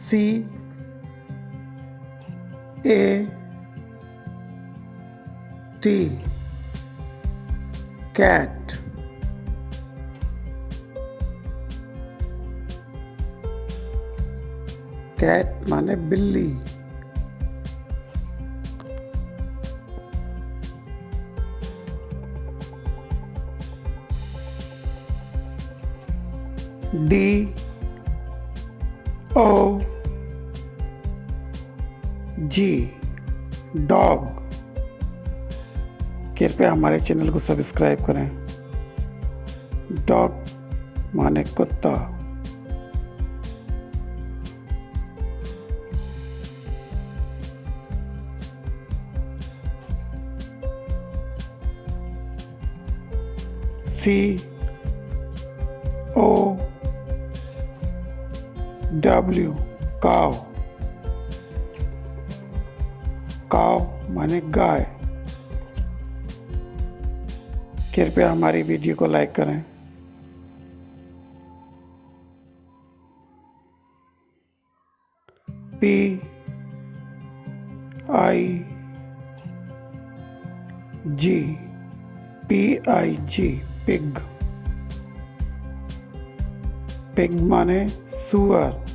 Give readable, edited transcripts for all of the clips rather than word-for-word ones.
cat. Cat माने बिल्ली। DOG dog. कृपया हमारे चैनल को सब्सक्राइब करें। डॉग माने कुत्ता। COW काव। काव माने गाय। कृपया हमारी वीडियो को लाइक करें। PIG pig. पिग माने सुअर।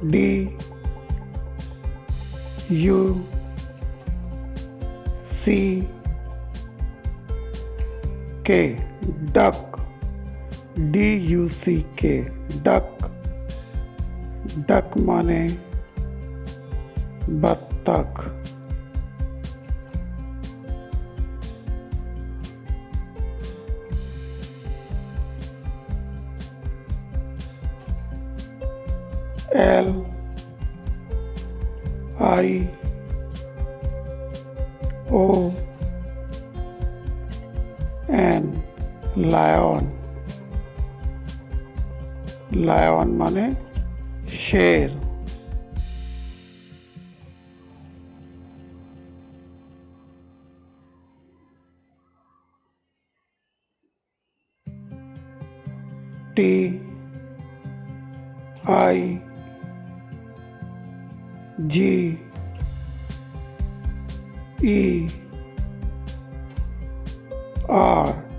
DUCK duck. DUCK duck. Duck माने बत्तख। LION lion. लायन माने शेर। TIGER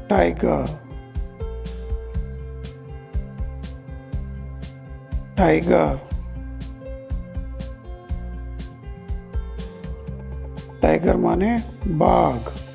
tiger. टाइगर। टाइगर माने बाघ।